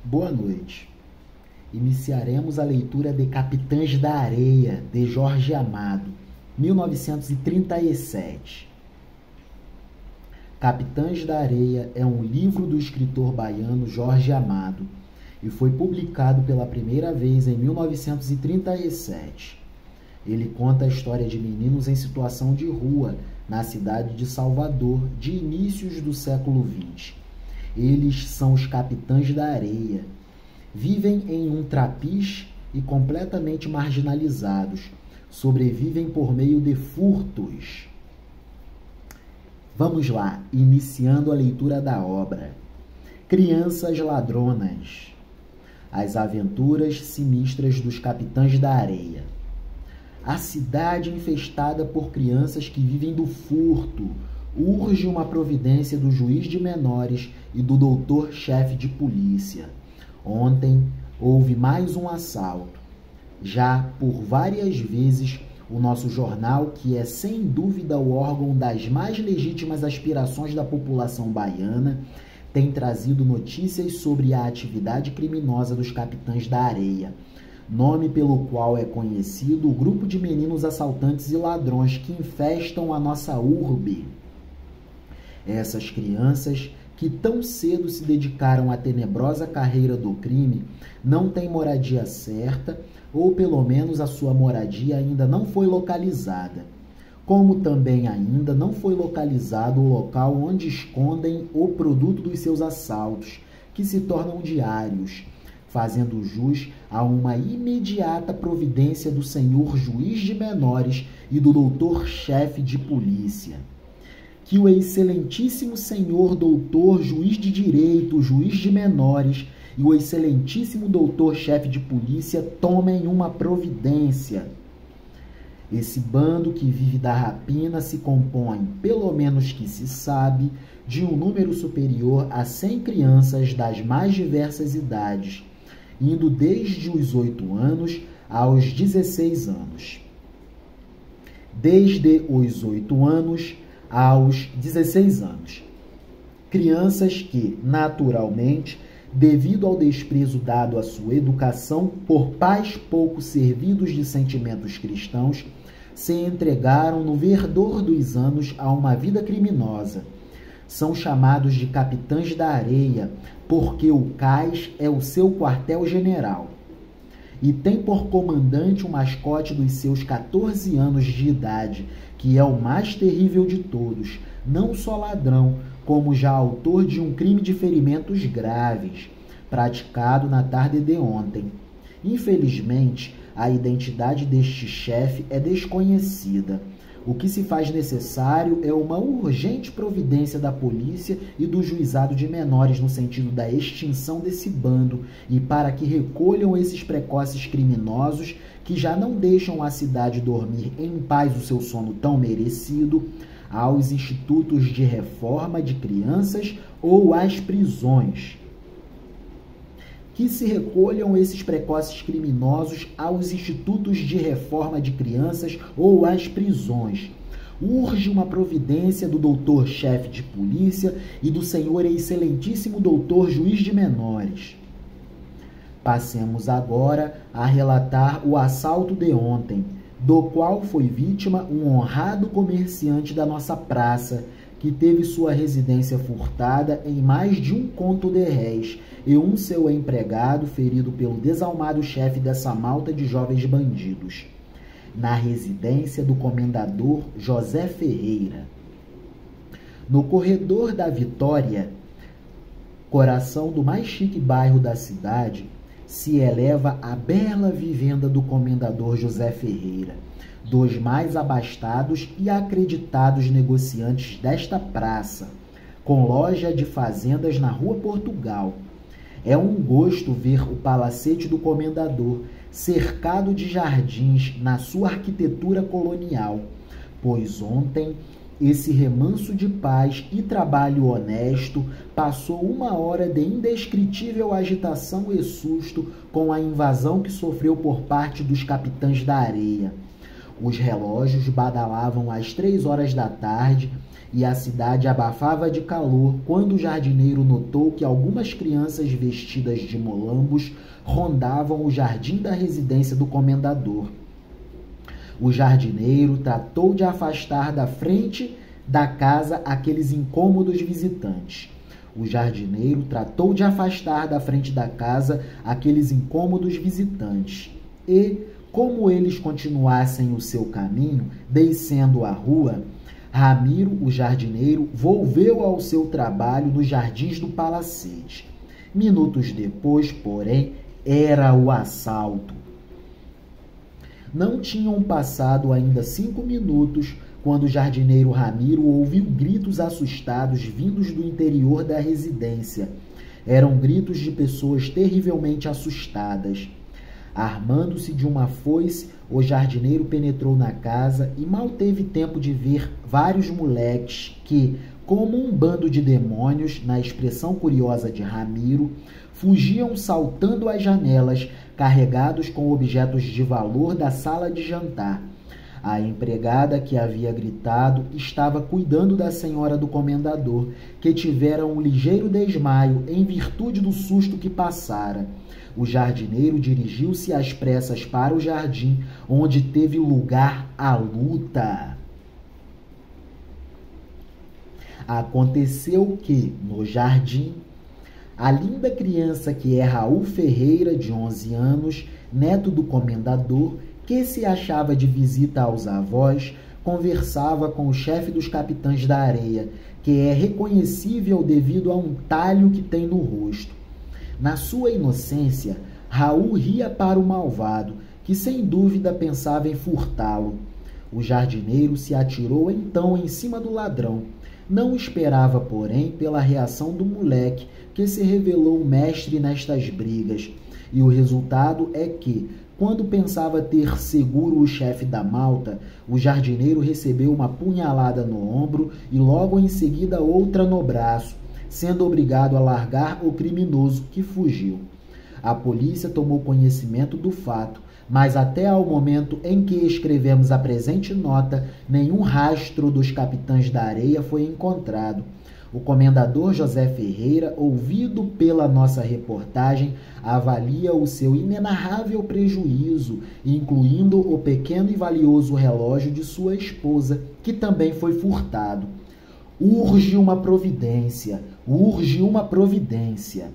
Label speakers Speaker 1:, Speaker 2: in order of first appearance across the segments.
Speaker 1: Boa noite. Iniciaremos a leitura de Capitães da Areia, de Jorge Amado, 1937. Capitães da Areia é um livro do escritor baiano Jorge Amado e foi publicado pela primeira vez em 1937. Ele conta a história de meninos em situação de rua na cidade de Salvador, de inícios do século XX. Eles são os Capitães da Areia. Vivem em um trapiche e completamente marginalizados. Sobrevivem por meio de furtos. Vamos lá, iniciando a leitura da obra. Crianças ladronas. As aventuras sinistras dos Capitães da Areia. A cidade infestada por crianças que vivem do furto urge uma providência do juiz de menores e do doutor-chefe de polícia. Ontem houve mais um assalto. Já por várias vezes, o nosso jornal, que é sem dúvida o órgão das mais legítimas aspirações da população baiana, tem trazido notícias sobre a atividade criminosa dos Capitães da Areia, nome pelo qual é conhecido o grupo de meninos assaltantes e ladrões que infestam a nossa urbe. Essas crianças, que tão cedo se dedicaram à tenebrosa carreira do crime, não têm moradia certa, ou pelo menos a sua moradia ainda não foi localizada. Como também ainda não foi localizado o local onde escondem o produto dos seus assaltos, que se tornam diários, fazendo jus a uma imediata providência do senhor juiz de menores e do doutor-chefe de polícia. Que o excelentíssimo senhor doutor juiz de direito, juiz de menores e o excelentíssimo doutor-chefe de polícia tomem uma providência. Esse bando que vive da rapina se compõe, pelo menos que se sabe, de um número superior a 100 crianças das mais diversas idades, indo desde os 8 anos aos 16 anos. Desde os 8 anos aos 16 anos. Crianças que, naturalmente, devido ao desprezo dado à sua educação por pais pouco servidos de sentimentos cristãos, se entregaram no verdor dos anos a uma vida criminosa. São chamados de Capitães da Areia, porque o cais é o seu quartel-general. E tem por comandante o mascote dos seus 14 anos de idade, que é o mais terrível de todos, não só ladrão, como já autor de um crime de ferimentos graves, praticado na tarde de ontem. Infelizmente, a identidade deste chefe é desconhecida. O que se faz necessário é uma urgente providência da polícia e do juizado de menores no sentido da extinção desse bando e para que recolham esses precoces criminosos que já não deixam a cidade dormir em paz o seu sono tão merecido, aos institutos de reforma de crianças ou às prisões. Que se recolham esses precoces criminosos aos institutos de reforma de crianças ou às prisões. Urge uma providência do doutor-chefe de polícia e do senhor excelentíssimo doutor juiz de menores. Passemos agora a relatar o assalto de ontem, do qual foi vítima um honrado comerciante da nossa praça, que teve sua residência furtada em mais de um conto de réis e um seu empregado ferido pelo desalmado chefe dessa malta de jovens bandidos, na residência do comendador José Ferreira. No corredor da Vitória, coração do mais chique bairro da cidade, se eleva a bela vivenda do comendador José Ferreira, dos mais abastados e acreditados negociantes desta praça, com loja de fazendas na Rua Portugal. É um gosto ver o palacete do comendador cercado de jardins na sua arquitetura colonial, pois ontem esse remanso de paz e trabalho honesto passou uma hora de indescritível agitação e susto com a invasão que sofreu por parte dos Capitães da Areia. Os relógios badalavam às 3 horas da tarde e a cidade abafava de calor quando o jardineiro notou que algumas crianças vestidas de molambos rondavam o jardim da residência do comendador. O jardineiro tratou de afastar da frente da casa aqueles incômodos visitantes. O jardineiro tratou de afastar da frente da casa aqueles incômodos visitantes. E, como eles continuassem o seu caminho, descendo a rua, Ramiro, o jardineiro, volveu ao seu trabalho nos jardins do palacete. Minutos depois, porém, era o assalto. Não tinham passado ainda 5 minutos quando o jardineiro Ramiro ouviu gritos assustados vindos do interior da residência. Eram gritos de pessoas terrivelmente assustadas. Armando-se de uma foice, o jardineiro penetrou na casa e mal teve tempo de ver vários moleques que, como um bando de demônios, na expressão curiosa de Ramiro, fugiam saltando as janelas, carregados com objetos de valor da sala de jantar. A empregada que havia gritado estava cuidando da senhora do comendador, que tivera um ligeiro desmaio em virtude do susto que passara. O jardineiro dirigiu-se às pressas para o jardim, onde teve lugar a luta. Aconteceu que, no jardim, a linda criança que é Raul Ferreira, de 11 anos, neto do comendador, que se achava de visita aos avós, conversava com o chefe dos capitães da areia, que é reconhecível devido a um talho que tem no rosto. Na sua inocência, Raul ria para o malvado, que sem dúvida pensava em furtá-lo. O jardineiro se atirou então em cima do ladrão. Não esperava, porém, pela reação do moleque, que se revelou mestre nestas brigas. E o resultado é que, quando pensava ter seguro o chefe da malta, o jardineiro recebeu uma punhalada no ombro e logo em seguida outra no braço, sendo obrigado a largar o criminoso, que fugiu. A polícia tomou conhecimento do fato, mas até ao momento em que escrevemos a presente nota, nenhum rastro dos capitães da areia foi encontrado. O comendador José Ferreira, ouvido pela nossa reportagem, avalia o seu inenarrável prejuízo, incluindo o pequeno e valioso relógio de sua esposa, que também foi furtado. Urge uma providência, urge uma providência.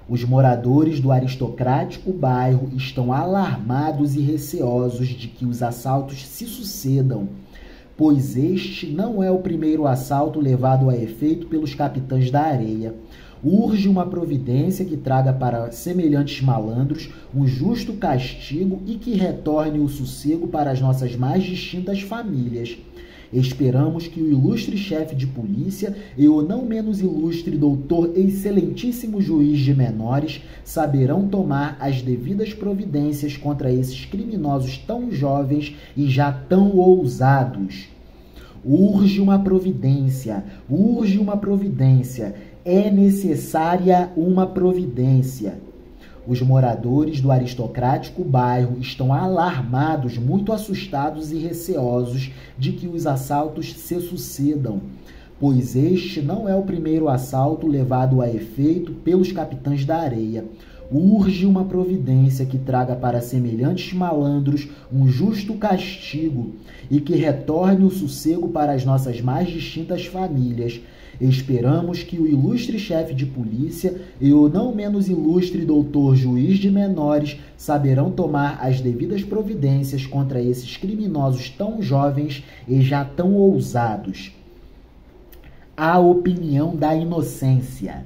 Speaker 1: Os moradores do aristocrático bairro estão alarmados e receosos de que os assaltos se sucedam, pois este não é o primeiro assalto levado a efeito pelos capitães da areia. Urge uma providência que traga para semelhantes malandros um justo castigo e que retorne o sossego para as nossas mais distintas famílias. Esperamos que o ilustre chefe de polícia e o não menos ilustre doutor excelentíssimo juiz de menores saberão tomar as devidas providências contra esses criminosos tão jovens e já tão ousados. Urge uma providência, é necessária uma providência. Os moradores do aristocrático bairro estão alarmados, muito assustados e receosos de que os assaltos se sucedam, pois este não é o primeiro assalto levado a efeito pelos capitães da areia. Urge uma providência que traga para semelhantes malandros um justo castigo e que retorne o sossego para as nossas mais distintas famílias. Esperamos que o ilustre chefe de polícia e o não menos ilustre doutor juiz de menores saberão tomar as devidas providências contra esses criminosos tão jovens e já tão ousados. A opinião da inocência.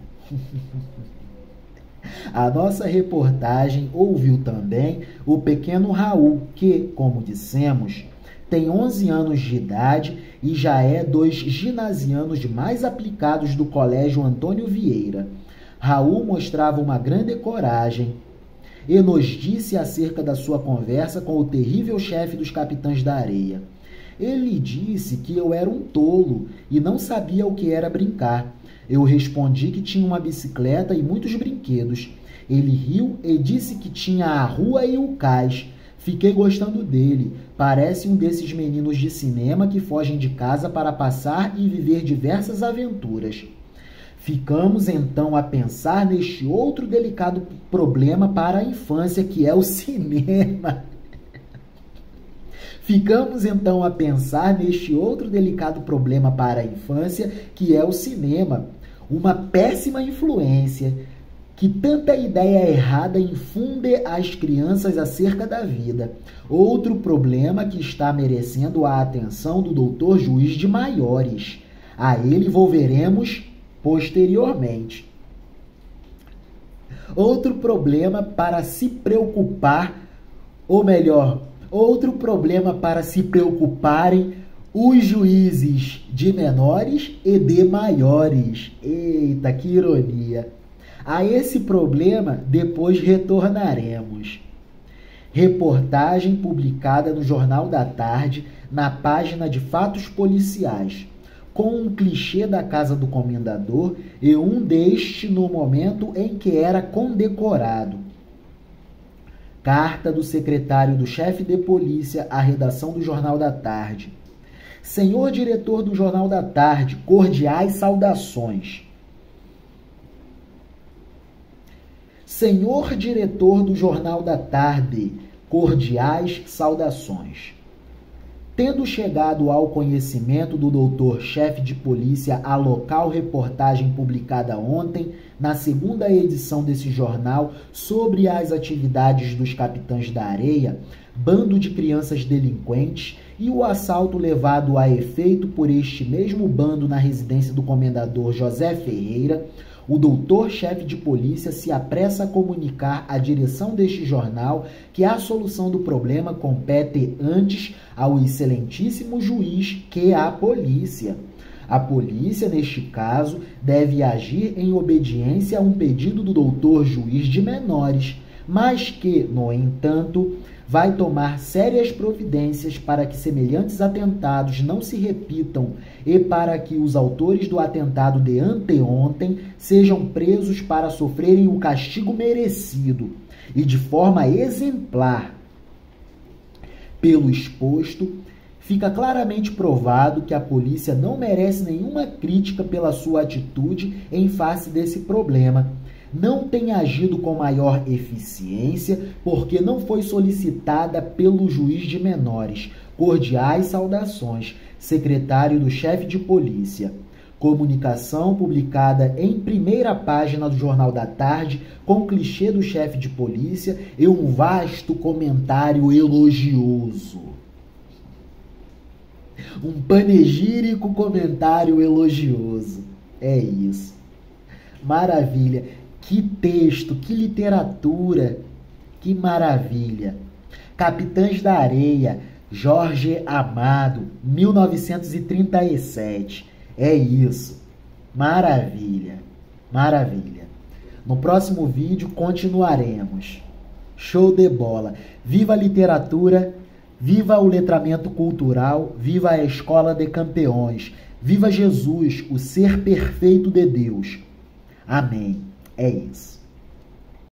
Speaker 1: A nossa reportagem ouviu também o pequeno Raul, que, como dissemos, tem 11 anos de idade e já é dos ginasianos mais aplicados do Colégio Antônio Vieira. Raul mostrava uma grande coragem e nos disse acerca da sua conversa com o terrível chefe dos capitães da areia. Ele disse que eu era um tolo e não sabia o que era brincar. Eu respondi que tinha uma bicicleta e muitos brinquedos. Ele riu e disse que tinha a rua e o cais. Fiquei gostando dele. Parece um desses meninos de cinema que fogem de casa para passar e viver diversas aventuras. Ficamos então a pensar neste outro delicado problema para a infância, que é o cinema. Ficamos então a pensar neste outro delicado problema para a infância, que é o cinema. Uma péssima influência que tanta ideia errada infunde às crianças acerca da vida. Outro problema que está merecendo a atenção do doutor juiz de maiores. A ele volveremos posteriormente. Outro problema para se preocupar, ou melhor, outro problema para se preocuparem os juízes de menores e de maiores. Eita, que ironia! A esse problema depois retornaremos. Reportagem publicada no Jornal da Tarde, na página de fatos policiais, com um clichê da casa do comendador e um deste no momento em que era condecorado. Carta do secretário do chefe de polícia à redação do Jornal da Tarde. Senhor diretor do Jornal da Tarde, cordiais saudações. Senhor diretor do Jornal da Tarde, cordiais saudações. Tendo chegado ao conhecimento do doutor-chefe de polícia a local reportagem publicada ontem, na segunda edição desse jornal, sobre as atividades dos Capitães da Areia, bando de crianças delinquentes, e o assalto levado a efeito por este mesmo bando na residência do comendador José Ferreira, o doutor-chefe de polícia se apressa a comunicar à direção deste jornal que a solução do problema compete antes ao excelentíssimo juiz que à polícia. A polícia, neste caso, deve agir em obediência a um pedido do doutor juiz de menores, mas que, no entanto, vai tomar sérias providências para que semelhantes atentados não se repitam e para que os autores do atentado de anteontem sejam presos para sofrerem o castigo merecido e de forma exemplar. Pelo exposto, fica claramente provado que a polícia não merece nenhuma crítica pela sua atitude em face desse problema. Não tem agido com maior eficiência porque não foi solicitada pelo juiz de menores. Cordiais saudações, secretário do chefe de polícia. Comunicação publicada em primeira página do Jornal da Tarde, com clichê do chefe de polícia e um vasto comentário elogioso. Um panegírico comentário elogioso. É isso. Maravilha. Que texto, que literatura, que maravilha. Capitães da Areia, Jorge Amado, 1937. É isso. Maravilha, maravilha. No próximo vídeo continuaremos. Show de bola. Viva a literatura, viva o letramento cultural, viva a escola de campeões, viva Jesus, o ser perfeito de Deus. Amém. É isso.